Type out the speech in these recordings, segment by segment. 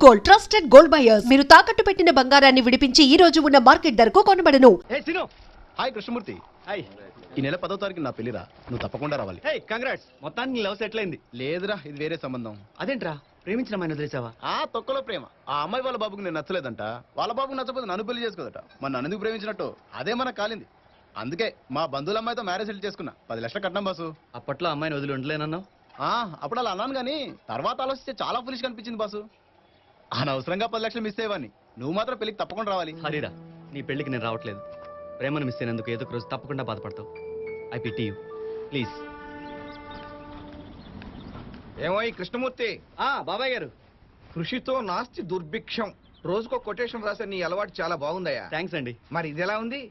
Gold, trusted gold buyers. మీరు తాకట్టు పెట్టిన బంగారాన్ని విడిపించి ఈ రోజు ఉన్న మార్కెట్ ధరకు కొనబడను. హాయ్ కృష్ణమూర్తి. హాయ్. ఈ నెల 10వ తారీఖు నా పెళ్లిరా, నువ్వు తప్పకుండా రావాలి. హే కంగ్రాట్స్, మొత్తానికి లవ్ సెటిల్ అయింది. లేదురా, ఇది వేరే సంబంధం. అదేంట్రా, ప్రేమించిన అమ్మాయిని వదిలేసావా? ఆ తొక్కలో ప్రేమ. ఆ అమ్మాయి వాళ్ళ బాబుకి నేను నచ్చలేదంట, వాళ్ళ బాబుకి నచ్చకపోతే నన్ను పెళ్లి చేసుకోదట. మన నన్ను ఎందుకు ప్రేమించినట్టు అదే మనకు కాలింది. అందుకే మా బంధువుల అమ్మాయితో మ్యారేజ్ సెటిల్ చేసుకున్నా. 10 లక్షలు కట్నం బాసు. అప్పట్లో అమ్మాయిని వదిలి ఉండలేనన్నావు. అప్పుడు అలా అన్నాను కానీ తర్వాత ఆలోచిస్తే చాలా ఫులిష్ కనిపించింది బాసు. అనవసరంగా 10 లక్షలు మిస్ అయ్యేవాడిని. నువ్వు మాత్రం పెళ్లికి తప్పకుండా రావాలి. హరిరా, నీ పెళ్లికి నేను రావట్లేదు. ప్రేమను మిస్ అయినందుకు ఏదో ఒక రోజు తప్పకుండా బాధపడతావు. I pity you, please. ఏమో ఈ కృష్ణమూర్తి, బాబాయ్ గారు. కృషితో నాస్తి దుర్భిక్షం. రోజుకో కొటేషన్ రాసే నీ అలవాటు చాలా బాగుందయ్యా. థ్యాంక్స్ అండి. మరి ఇది ఎలా ఉంది?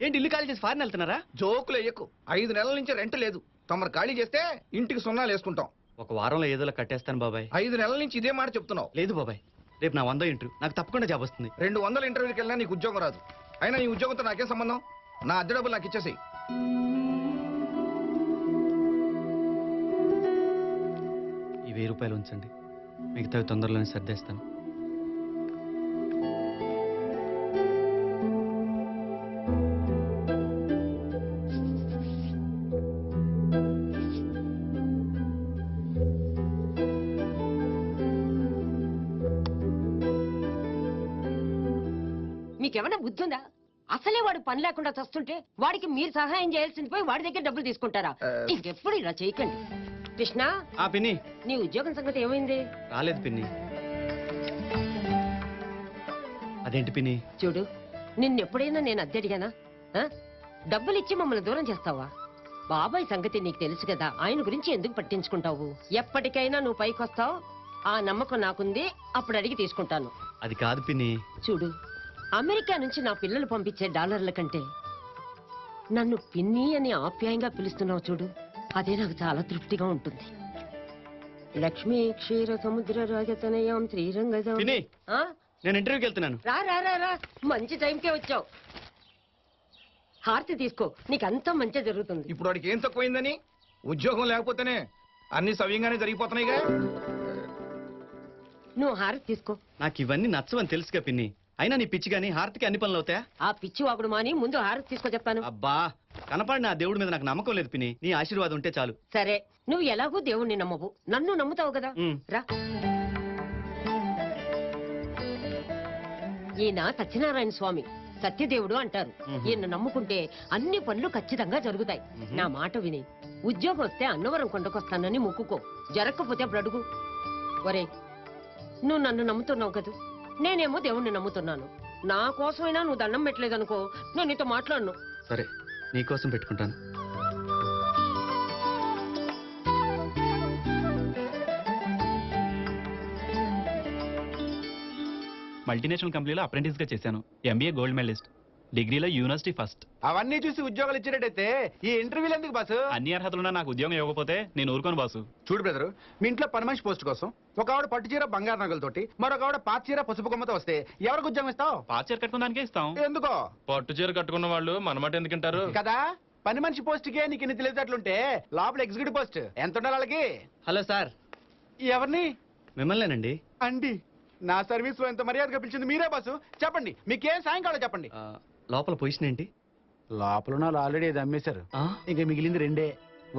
ఏంటి ఇల్లు ఖాళీ చేసి ఫారిన్ వెళ్తున్నారా? జోకులు ఎయ్యకు. 5 నెలల నుంచి రెంట్ లేదు. తమరు ఖాళీ చేస్తే ఇంటికి సున్నాలు వేసుకుంటాం. ఒక వారంలో ఏదోలా కట్టేస్తాను బాబాయ్. 5 నెలల నుంచి ఇదే మాట చెప్తున్నావు. లేదు బాబాయ్, రేపు నా 100 ఇంటర్వ్యూ, నాకు తప్పకుండా జాబ్ వస్తుంది. 200 ఇంటర్వ్యూకి వెళ్ళినా నీకు ఉద్యోగం రాదు. అయినా నీ ఉద్యోగంతో నాకేం సంబంధం? నా అద్దె డబ్బులు నాకు ఇచ్చేసేయి. ఈ 1000 రూపాయలు ఉంచండి, మిగతావి తొందరలోనే సర్దేస్తాను. మీకేమైనా బుద్ధి ఉందా? అసలే వాడు పని లేకుండా చస్తుంటే వాడికి మీరు సహాయం చేయాల్సింది పోయి వాడి దగ్గర డబ్బులు తీసుకుంటారా? ఇంకెప్పుడు ఇలా చేయకండి. కృష్ణ, పిన్ని, నీ ఉద్యోగం సంగతి ఏమైంది? రాలేదు పిన్ని. అదేంటి పిన్ని? చూడు, నిన్నెప్పుడైనా నేను అద్దె అడిగానా? డబ్బులు ఇచ్చి మమ్మల్ని దూరం చేస్తావా? బాబాయ్ సంగతి నీకు తెలుసు కదా, ఆయన గురించి ఎందుకు పట్టించుకుంటావు? ఎప్పటికైనా నువ్వు పైకి వస్తావు, ఆ నమ్మకం నాకుంది. అప్పుడు అడిగి తీసుకుంటాను. అది కాదు పిన్ని. చూడు, అమెరికా నుంచి నా పిల్లలు పంపించే డాలర్ల కంటే నన్ను పిన్ని అని ఆప్యాయంగా పిలుస్తున్నావు చూడు, అదే నాకు చాలా తృప్తిగా ఉంటుంది. లక్ష్మీ క్షీర సముద్ర రాజతనయం శ్రీరంగం. పిన్ని, నేను ఇంటర్వ్యూకి వెళ్తున్నాను. రా రా రా రా, మంచి టైంకే వచ్చావు. హారతి తీసుకో, నీకంతా మంచి జరుగుతుంది. ఇప్పుడు వాడికి ఏం తక్కువైందని? ఉద్యోగం లేకపోతేనే అన్ని సవ్యంగానే జరిగిపోతున్నాయిగా. నువ్వు హారతి తీసుకో. నాకు ఇవన్నీ నచ్చవని తెలుసుగా పిన్ని. అయినా నీ పిచ్చి గానీ హారతికి అన్ని పనులు అవుతాయా? ఆ పిచ్చి వాగుడు మాని ముందు హారతి తీసుకో చెప్తాను. అబ్బా, కనపడిన ఆ దేవుడి మీద నాకు నమ్మకం లేదు పిన్ని. నీ ఆశీర్వాదం ఉంటే చాలు. సరే, నువ్వు ఎలాగూ దేవుణ్ణి నమ్మవు, నన్ను నమ్ముతావు కదా. రా. ఈయన సత్యనారాయణ స్వామి, సత్యదేవుడు అంటారు. ఈయన నమ్ముకుంటే అన్ని పనులు ఖచ్చితంగా జరుగుతాయి. నా మాట విని ఉద్యోగం వస్తే అన్నవరం కొండకొస్తానని మొక్కుకో. జరగకపోతే అప్పుడు అడుగు. ఒరే, నువ్వు నన్ను నమ్ముతున్నావు కదా, నేనేమో దేవుణ్ణి నమ్ముతున్నాను. నా కోసమైనా నువ్వు దండం పెట్టలేదనుకో, నేను నీతో మాట్లాడను. సరే, నీకోసం పెట్టుకుంటాను. మల్టీనేషనల్ కంపెనీలో అప్రెంటిస్ గా చేశాను. ఎంబీఏ గోల్డ్ మెడలిస్ట్, డిగ్రీలో యూనివర్సిటీ ఫస్ట్. అవన్నీ చూసి ఉద్యోగాలు ఇచ్చినట్టయితే ఈ ఇంటర్వ్యూలు ఎందుకు బాసు? అన్ని అర్హతలున్నా నాకు ఉద్యోగం ఇవ్వకపోతే నేను ఊరుకోను బాసు. చూడు బ్రదరు, మీ ఇంట్లో పని మనిషి పోస్ట్ కోసం ఒక ఆవిడ పట్టు చీర బంగారు నగలతోటి, మరొక ఆవిడ పాత చీర పసుపు కొమ్మతో వస్తే ఎవరికి ఉద్యోగం ఇస్తావు? పాత చీర కట్టుకోవడానికే ఇస్తాం. ఎందుకో? పట్టు చీర కట్టుకున్న వాళ్ళు మనమాట ఎందుకంటారు కదా. పని మనిషి పోస్ట్ కే నీకు ఇన్ని తెలియదట్లుంటే లోపల ఎగ్జిక్యూటివ్ పోస్ట్ ఎంత ఉండాలి వాళ్ళకి? Hello sir. ఎవరిని? మిమ్మల్నేనండి. అండి, నా సర్వీస్ లో ఎంత మర్యాదగా పిలిచింది మీరే బాసు. చెప్పండి, మీకేం సాయం కావాలో చెప్పండి. లోపల పొజిషన్ ఏంటి? లోపల వాళ్ళు ఆల్రెడీ అది అమ్మేశారు. ఇంకా మిగిలింది 2.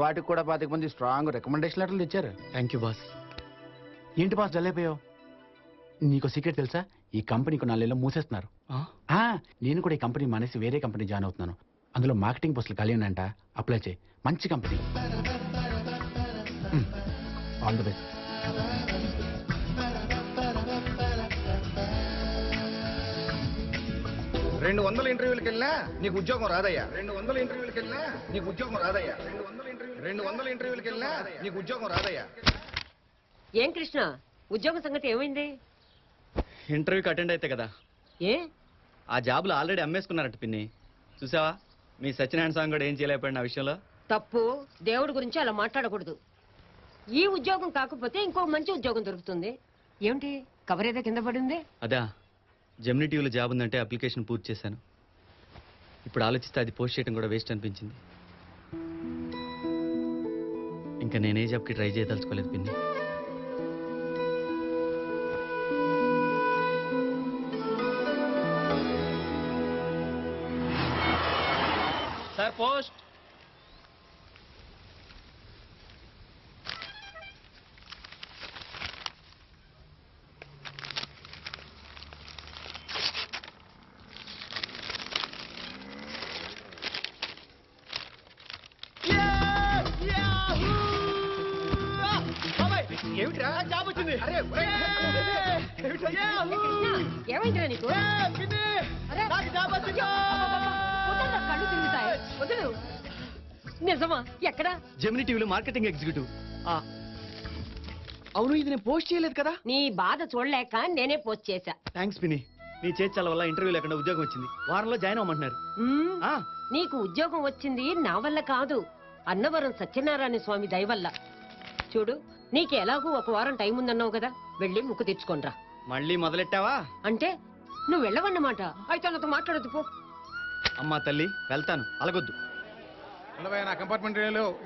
వాటికి కూడా 25 మంది స్ట్రాంగ్ రికమెండేషన్ లెటర్లు ఇచ్చారు. Thank you boss. ఏంటి బాస్ జల్లేపోయావు? నీకు సీక్రెట్ తెలుసా? ఈ కంపెనీకి 4 నెలలు మూసేస్తున్నారు. నేను కూడా ఈ కంపెనీ మానేసి వేరే కంపెనీ జాయిన్ అవుతున్నాను. అందులో మార్కెటింగ్ పోస్టులు ఖాళీ ఉన్నాయంట, అప్లై చేయి. మంచి కంపెనీ. All the best. 200 ఇంటర్వ్యూలకు వెళ్ళినా నీకు ఉద్యోగం రాదయ్యా. 200 ఇంటర్వ్యూలకు వెళ్ళినా నీకు ఉద్యోగం రాదయ్యా. 200 ఇంటర్వ్యూలకు వెళ్ళినా నీకు ఉద్యోగం రాదయ్యా. ఏం కృష్ణ, ఉద్యోగం సంగతి ఏమైంది? ఇంటర్వ్యూకి అటెండ్ అయితే కదా. ఏ, ఆ జాబులు ఆల్రెడీ అమ్మేసుకున్నారట పిన్ని. చూసావా, మీ సత్యనారాయణ స్వామి కూడా ఏం చేయలేకపోయిన విషయంలో. తప్పు. దేవుడి గురించి అలా మాట్లాడకూడదు. ఈ ఉద్యోగం కాకపోతే ఇంకో మంచి ఉద్యోగం దొరుకుతుంది. ఏమిటి కవర్ ఏదో కింద పడింది? అదా, జెమినీ టీవీలో జాబ్ ఉందంటే అప్లికేషన్ పూర్తి చేశాను. ఇప్పుడు ఆలోచిస్తే అది పోస్ట్ చేయడం కూడా వేస్ట్ అనిపించింది. ఇంకా నేనే జాబ్కి ట్రై చేయదలుచుకోలేదు పిన్ని. Sir post. ఏమిట్రా జాబ్ వచ్చింది? కృష్ణ, ఏమైందిరా నీకు? అరే, వదలరా, కళ్ళు తిరుగుతాయి. వదలు. నిజమా? ఎక్కడా? జెమిని టీవీలో మార్కెటింగ్ ఎగ్జిక్యూటివ్. అవును, ఇది నేను పోస్ట్ చేయలేదు కదా. నీ బాధ చూడలేక నేనే పోస్ట్ చేశా. థ్యాంక్స్ పిన్ని. నీ చేర్చాల వల్ల ఇంటర్వ్యూ లేకుండా ఉద్యోగం వచ్చింది. వారంలో జాయిన్ అవ్వమంటున్నారు. మ్మ్. ఆ, నీకు ఉద్యోగం వచ్చింది నా వల్ల కాదు, అన్నవరం సత్యనారాయణ స్వామి దయ వల్ల. చూడు, నీకు ఎలాగూ ఒక వారం టైం ఉందన్నావు కదా, వెళ్ళి ముక్కు తెచ్చుకోనరా. మళ్ళీ మొదలెట్టావా? అంటే నువ్వు వెళ్ళవన్నమాట. అయితే నాతో మాట్లాడదు పో. అమ్మా తల్లి, వెళ్తాను, అలగొద్దు. నా కంపార్ట్మెంట్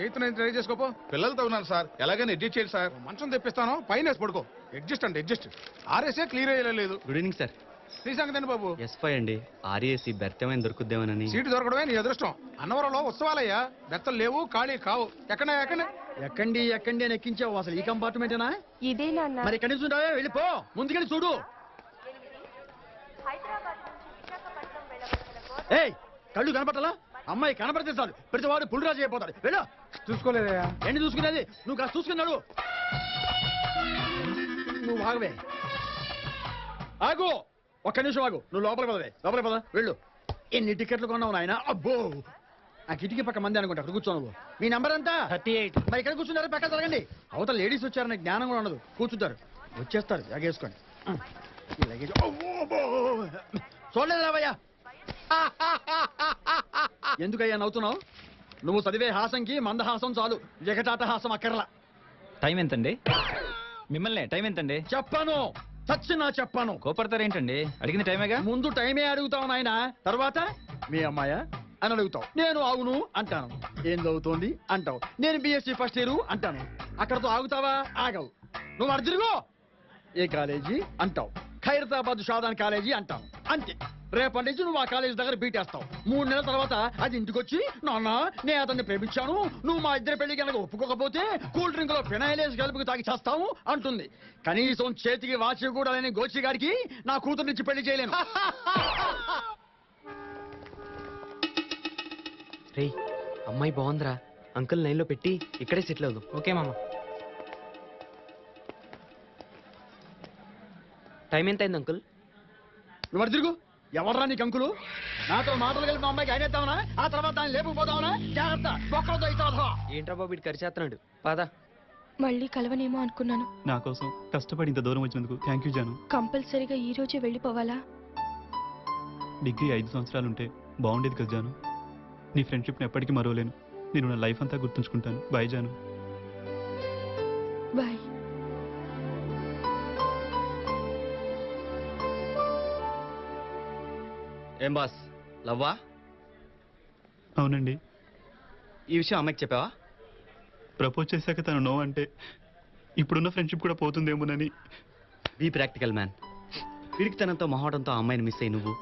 ఎయిత్ నైన్త్ రెడీ చేసుకోపో. పిల్లలతో ఉన్నాను సార్, ఎలాగైనా అడ్జస్ట్ చేయండి సార్. మంచం తెప్పిస్తాను, పైన వేసి పడుకో. అడ్జస్ట్ అంటే అడ్జస్ట్. ఆర్ఎస్ఏ క్లియర్ అయ్యలేదు. Good evening sir. నీ సంగతి బాబు. ఎస్5 అండి. ఆర్ఏసీ బెర్త్ ఏమైనా దొరుకుద్దేమోనని. సీటు దొరకడమే నీ అదృష్టం. అన్నవరంలో ఉత్సవాలయ్యా, బెత్తలు లేవు, ఖాళీ కావు. ఎక్కడే ఎక్కండి ఎక్కండి అని ఎక్కించావు. అసలు ఈ కంపార్ట్మెంటేనా? ఇదే నాన్న. మరి ఎక్కడి నుంచి ఉంటావే, వెళ్ళిపో. ముందుకెళ్ళి చూడు. ఏయ్, కళ్ళు కనపట్టాలా? అమ్మాయి కనపడితే చాలు ప్రతివాడు పులిరాజు అయిపోతాడు. వెళ్ళు. చూసుకోలేదయ్యా. ఏంటి చూసుకునేది? నువ్వు కాస్త చూసుకున్నాడు. నువ్వు ఆగవే, ఆగు. ఒక్క నిమిషం ఆగు. నువ్వు లోపలికి పదవే, లోపలికి పద. వెళ్ళు. ఎన్ని టికెట్లు కొన్నావు నాయన? అబ్బో, ఆ కిటికీ పక్క మంది అనుకుంటా. అక్కడ కూర్చో నువ్వు. మీ నెంబర్ ఎంత? 38. మరి ఇక్కడ కూర్చున్నారు, పక్క జరగండి. అవతల లేడీస్ వచ్చారని జ్ఞానం కూడా ఉండదు. కూర్చుంటారు, వచ్చేస్తారు. జాగేసుకోండి. ఈ లగేజ్ చూడలేదు రావయ్యా. ఎందుకయ్యా నవ్వుతున్నావు? నువ్వు చదివే హాసంకి మందహాసం చాలు, జగటాట హాసం అక్కర్లా. టైం ఎంతండి? మిమ్మల్ని టైం ఎంతండి? చెప్పాను, చచ్చినా చెప్పాను. కోపడతారేంటండి? అడిగిన టైమేగా. ముందు టైమే అడుగుతావు నాయన, తర్వాత మీ అమ్మాయా అని అడుగుతావు. నేను అవును అంటాను. ఏం చదువుతోంది అంటావు. నేను బిఎస్సీ ఫస్ట్ ఇయర్ అంటాను. అక్కడతో ఆగుతావా? ఆగవు. నువ్వు అర్జునుగో ఏ కాలేజీ అంటావు. ఖైరతాబాద్ షాదాన్ కాలేజీ అంటావు. అంతే. రేపటి నుంచి నువ్వు ఆ కాలేజీ దగ్గర బీటేస్తావు. 3 నెలల తర్వాత అది ఇంటికొచ్చి, నాన్న నేను అతన్ని ప్రేమించాను, నువ్వు మా ఇద్దరి పెళ్లి కనుక ఒప్పుకోకపోతే కూల్ డ్రింక్ లో ఫినాయిలేసి కలుపుకు తాగి చేస్తావు అంటుంది. కనీసం చేతికి వాచి కూడా లేని గోచి గారికి నా కూతురునిచ్చి పెళ్లి చేయలేను. రే, అమ్మాయి బాగుందిరా. అంకుల్ లైన్లో పెట్టి ఇక్కడే సెటిల్ అవుదాం. ఓకే మామ. టైం ఎంత అయింది అంకుల్? నువ్వు అటు తిరుగు. ఎవర్రా నీకు అంకులు? నాతో మాటలు కలిపి మా అమ్మాయికి అయినేద్దామనా? ఆ తర్వాత దాన్ని లేపుకుపోదామనా? జాగ్రత్త, బొక్కలతో ఇస్తావా? ఏంట్రా బాబు, ఇటు ఖర్చేస్తున్నాడు. పాదా. మళ్ళీ కలవనేమో అనుకున్నాను. నా కోసం కష్టపడి ఇంత దూరం వచ్చినందుకు థ్యాంక్ యూ జాను. కంపల్సరీగా ఈ రోజే వెళ్ళిపోవాలా? డిగ్రీ 5 సంవత్సరాలుంటే బాగుండేది కదా జాను. నీ ఫ్రెండ్షిప్ని ఎప్పటికీ మరవలేను. నేను నా లైఫ్ అంతా గుర్తుంచుకుంటాను. బాయ్ జాను. బాయ్. ఏం బాస్, లవ్వా? అవునండి. ఈ విషయం అమ్మాయికి చెప్పావా? ప్రపోజ్ చేశాక తను నో అంటే ఇప్పుడున్న ఫ్రెండ్షిప్ కూడా పోతుందేమోనని. Be practical man. పిరికితనంతో మొహవడంతో ఆ అమ్మాయిని మిస్ అయ్యి నువ్వు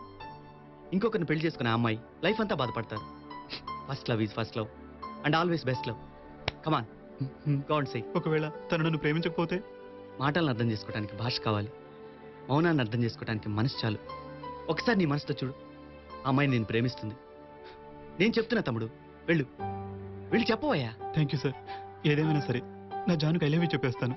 ఇంకొకరిని పెళ్లి చేసుకునే ఆ అమ్మాయి లైఫ్ అంతా బాధపడతారు. First love is first love and always best love. Come on, God సే. ఒకవేళ తను నన్ను ప్రేమించకపోతే? మాటలను అర్థం చేసుకోవడానికి భాష కావాలి, మౌనాన్ని అర్థం చేసుకోవడానికి మనసు చాలు. ఒకసారి నీ మనసుతో చూడు, ఆ అమ్మాయిని నేను ప్రేమిస్తుంది. నేను చెప్తున్నా తమ్ముడు, వెళ్ళు, వెళ్ళి చెప్పవయ్యా. Thank you sir. ఏదేమైనా సరే నా జానుకి ఐ లవ్ యూ చెప్పేస్తాను.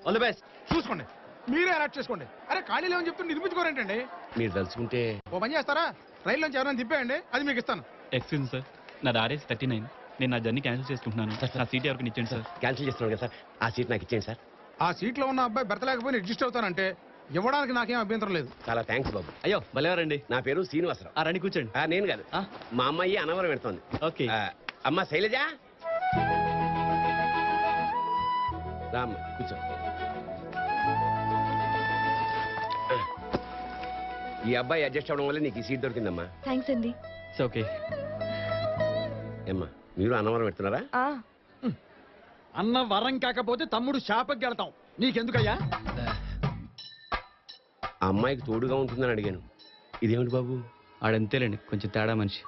All the best. చూసుకోండి, మీరే అలర్ట్ చేసుకోండి. అరే ఖాళీ లేవని చెప్తే నిర్మించుకోరేంటండి? మీరు తలుచుకుంటే ఓ పని చేస్తారా, రైల్లోంచి ఎవరైనా తిప్పేయండి, అది మీకు ఇస్తాను. ఎక్స్క్యూజ్ సార్, నా RS 39. నేను నా జర్నీ క్యాన్సిల్ చేసుకుంటున్నాను. నా సీట్ ఎవరికి ఇచ్చేయండి సార్. క్యాన్సిల్ చేస్తున్నాను కదా సార్, ఆ సీట్ నాకు ఇచ్చేయండి సార్. ఆ సీట్లో ఉన్న అబ్బాయి బెర్తలేకపోయినా అడ్జస్ట్ అవుతానంటే ఇవ్వడానికి నాకేం అభ్యంతరం లేదు. చాలా థ్యాంక్స్ బాబు. అయ్యో భలేవారండి. నా పేరు శ్రీనివాసరావు. ఆ రండి కూర్చోండి. నేను కాదు, మా అమ్మాయి అనవరం పెడుతోంది. ఓకే. అమ్మ శైలజ, రామ్మ కూర్చో. ఈ అబ్బాయి అడ్జస్ట్ అవడం వల్ల నీకు ఈ సీట్ దొరికిందమ్మా. థ్యాంక్స్ అండి. ఓకే. ఏమ్మా మీరు అనవరం పెడుతున్నారా? అన్న వరం కాకపోతే తమ్ముడు శాపకి వెళ్తాం. నీకెందుకయ్యా? ఆ అమ్మాయికి తోడుగా ఉంటుందని అడిగాను. ఇదేమిటి బాబు? ఆడంతేలేండి, కొంచెం తేడా మనిషి.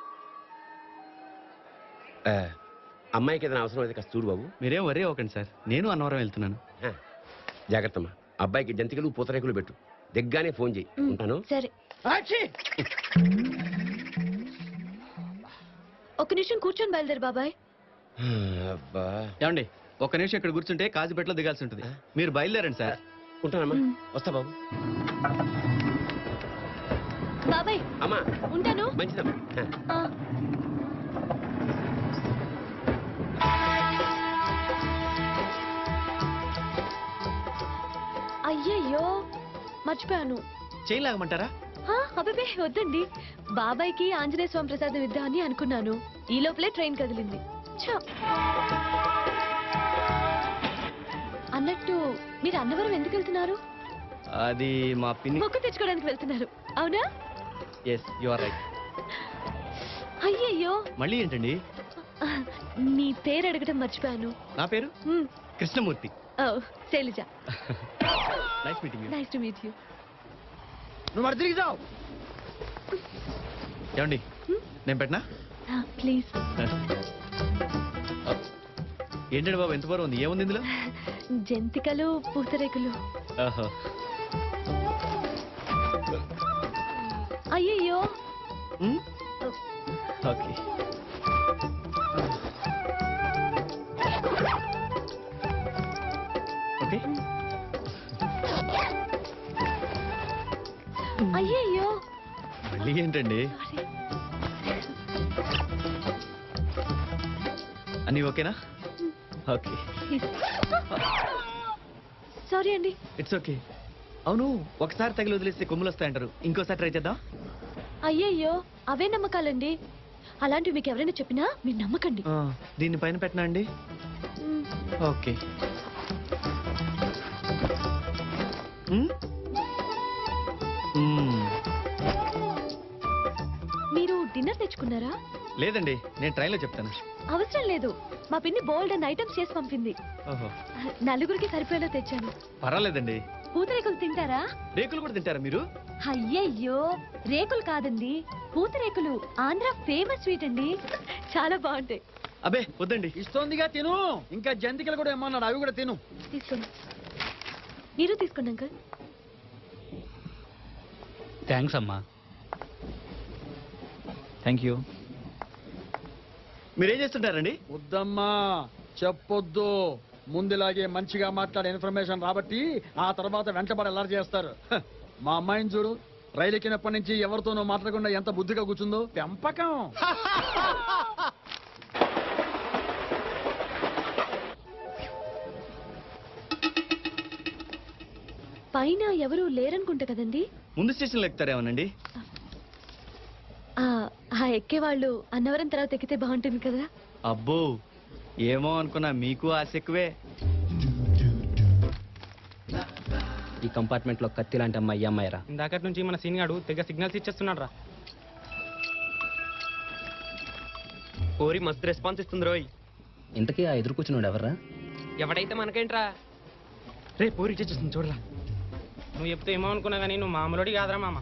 అమ్మాయికి ఏదైనా అవసరం అయితే కాస్త చూడు బాబు. మీరేం వరే అవ్వకండి సార్, నేను అన్నవరం వెళ్తున్నాను. జాగ్రత్తమ్మా. అబ్బాయికి జంతికలు పూతరేకులు పెట్టు. దిగ్గానే ఫోన్ చేయి. ఉంటాను. సరే. ఒక నిమిషం కూర్చొని బయలుదేరు బాబాయ్. అబ్బా. ఏమండి ఒక్క నిమిషం ఇక్కడ కూర్చుంటే కాజుపేటలో దిగాల్సి ఉంటుంది. మీరు బయలుదేరండి సార్. ఉంటానమ్మా. వస్తా బాబు. బాబాయ్ అమ్మా ఉంటాను. మంచిదమ్మా. ఆ. అయ్యయ్యో మర్చిపోయాను. చేయి లాగమంటారా? అబ్బే వద్దండి. బాబాయ్కి ఆంజనేయ స్వామి ప్రసాదం ఇద్దామని అనుకున్నాను. ఈ లోపలే ట్రైన్ కదిలింది. ఛ! అన్నట్టు మీరు అన్నవరం ఎందుకు వెళ్తున్నారు? అది మా పిన్ని. మొక్కు తెచ్చుకోవడానికి వెళ్తున్నారు అవునా? Yes you are right. అయ్యయ్యో మళ్ళీ ఏంటండి? మీ పేరు అడగటం మర్చిపోయాను. నా పేరు Krishnamurthy. Shailaja. Nice meeting you. Nice to meet you. నువ్వు అటు తిరిగి చావు. ఏమండి నేను పెట్టనా? ప్లీజ్. ఏంటండి బాబు ఎంత బరువు ఉంది? ఏముంది ఇందులో? జంతికలు పూతరేకులు. ఓహో. అయ్యయ్యో. ఓకే. ఓకే. అయ్యయ్యో. మళ్ళీ ఏంటండి? అన్నీ ఓకేనా? ఓకే. సారీ అండి. It's okay. అవును ఒకసారి తగిలి వదిలేస్తే కొమ్ములు వస్తాయంటారు, ఇంకోసారి ట్రై చేద్దాం. అయ్యయ్యో అవే నమ్మకాలండి. అలాంటివి మీకు ఎవరైనా చెప్పినా మీరు నమ్మకండి. దీన్ని పైన పెట్టనా అండి? ఓకే. మీరు డిన్నర్ తెచ్చుకున్నారా? లేదండి నేను ట్రైన్లో చెప్తాను. అవసరం లేదు. మా పిన్ని బోల్డ్ అండ్ ఐటమ్స్ చేసి పంపింది. ఓహో. నలుగురికి సరిపోయేలా తెచ్చాను. పర్వాలేదండి. పూతరేకులు తింటారా? రేకులు కూడా తింటారా మీరు? అయ్యయ్యో రేకులు కాదండి పూతరేకులు. ఆంధ్ర ఫేమస్ స్వీట్ అండి. చాలా బాగుంటాయి. అబే వద్దండి. ఇస్తోందిగా తిను. ఇంకా జంతికలు కూడా ఏమన్నాడు, అవి కూడా తిను. తీసుకోండి. మీరు తీసుకోండి అంకుల్. థ్యాంక్స్ అమ్మా. Thank you. మీరేం చేస్తుంటారండి? వద్దమ్మా చెప్పొద్దు. ముందులాగే మంచిగా మాట్లాడే ఇన్ఫర్మేషన్ రాబట్టి ఆ తర్వాత వెంటబడి ఎలా చేస్తారు. మా అమ్మాయిని చూడు, రైలు ఎక్కినప్పటి నుంచి ఎవరితోనో మాట్లాడకుండా ఎంత బుద్ధిగా కూర్చుందో. పెంపకం. పైన ఎవరు లేరనుకుంటా కదండి. ముందు స్టేషన్లో ఎక్కుతారేమోనండి. ఆ ఎక్కేవాళ్ళు అన్నవరం తర్వాత ఎక్కితే బాగుంటుంది కదా. అబ్బో ఏమో అనుకున్నా, మీకు ఆశ ఎక్కువే. ఈ కంపార్ట్మెంట్ లో కత్తి లాంటి అమ్మాయి అమ్మాయిరా. ఇందాకటి నుంచి మన సీన్ గాడు తెగ సిగ్నల్స్ ఇచ్చేస్తున్నాడు రా. కోరి మస్తు రెస్పాన్స్ ఇస్తుంది రోయ్. ఇంతకీ ఆ ఎదురు కూర్చున్నాడు ఎవర్రా? ఎవడైతే మనకేంట్రా. రే పోరి ఇచ్చేస్తుంది చూడరా. నువ్వు చెప్తే ఏమో అనుకున్నా కానీ నువ్వు మామూలుడి కాదురా మామ.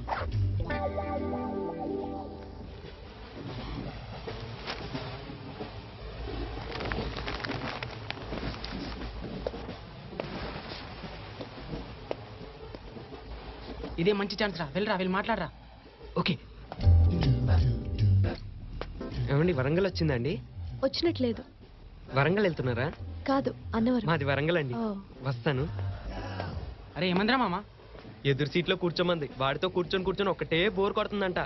ఇదే మంచి ఛాన్స్ రా. వెళ్ళరా వెళ్ళి మాట్లాడరా. ఓకే. ఏమండి వరంగల్ వచ్చిందండి? వచ్చినట్లేదు. వరంగల్ వెళ్తున్నారా? కాదు అన్నవరం. మాది వరంగల్ అండి. వస్తాను. అరే ఏమందిరా మామ? ఎదురు సీట్లో కూర్చోమంది. వాడితో కూర్చొని కూర్చొని ఒకటే బోర్ కొడుతుందంట.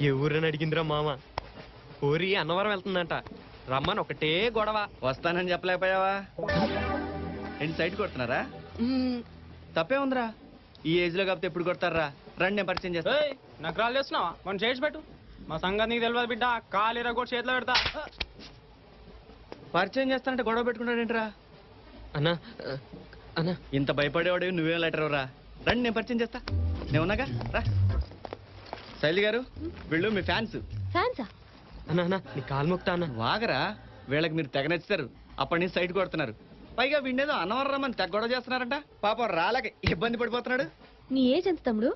ఏ ఊరని అడిగిందిరా మామ. కోరి అన్నవరం వెళ్తుందంట. రమ్మని ఒకటే గొడవ. వస్తానని చెప్పలేకపోయావా? ఏంటి సైడ్ కొడుతున్నారా? తప్పే ఉందిరా. ఈ ఏజ్ లో కాకపోతే ఎప్పుడు కొడతారా? రండి నేను పరిచయం చేస్తా. నాకు రాళ్ళు చేస్తున్నావా? మనం చేసి పెట్టు. మా సంగతి నీకు తెలియదు బిడ్డ. కాలిరా కూడా చేతిలో పెడతా. పరిచయం చేస్తానంటే గొడవ పెట్టుకున్నాడేంట్రా? అన్నా అన్నా ఇంత భయపడేవాడు నువ్వేం లెటర్ రా. రండి నేను పరిచయం చేస్తా. నేను ఉన్నాగా రా. శైలి గారు వీళ్ళు మీ ఫ్యాన్స్. ఫ్యాన్సా? అన్నా అన్నా నీ కాలు మొక్తా అన్న. వాగరా. వీళ్ళకి మీరు తెగ నచ్చుతారు. అప్పటి నుంచి సైడ్ కొడుతున్నారు. పైగా వీడేదో అన్నవరం రమ్మని తెగ గొడవ చేస్తున్నారంట. పాపం రాలేక ఇబ్బంది పడిపోతున్నాడు. నీ ఏజ్ ఎంత తమ్ముడు?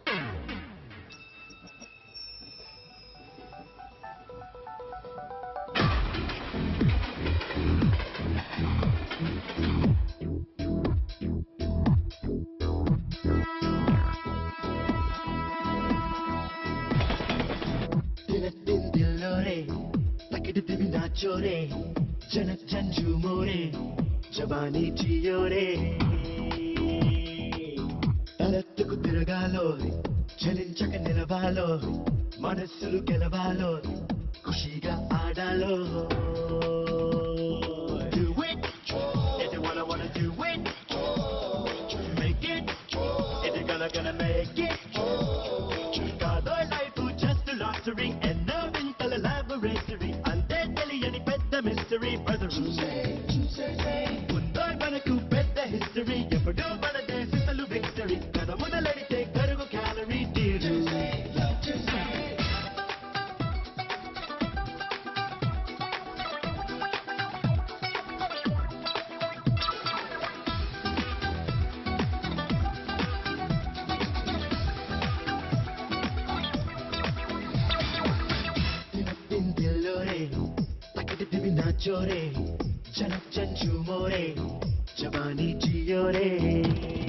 तकड़ती भी नाचो रे जनक झंझूमो रे जवानी जियो रे తలెత్తుకు తిరగాలో చలించక నిలవాలో మనస్సులు గెలవాలో ఖుషిగా ఆడాలో Do it if you wanna do it make it if you're gonna make it కాదో లైఫ్ జస్ట్ లాటరీ ఎన్నో వింతల లాబొరేటరీ అంతే తెలియని పెద్ద మిస్టరీ బ్రదరు ఉందో మనకు పెద్ద హిస్టరీ ఎప్పుడూ మన దేశలు విక్టరీ కథ మొదలెడితే కరువు క్యాలరీ తీరు दिलो रे तकड़ती भी नाचो रे जनक झंझूमो रे जवानी जियो रे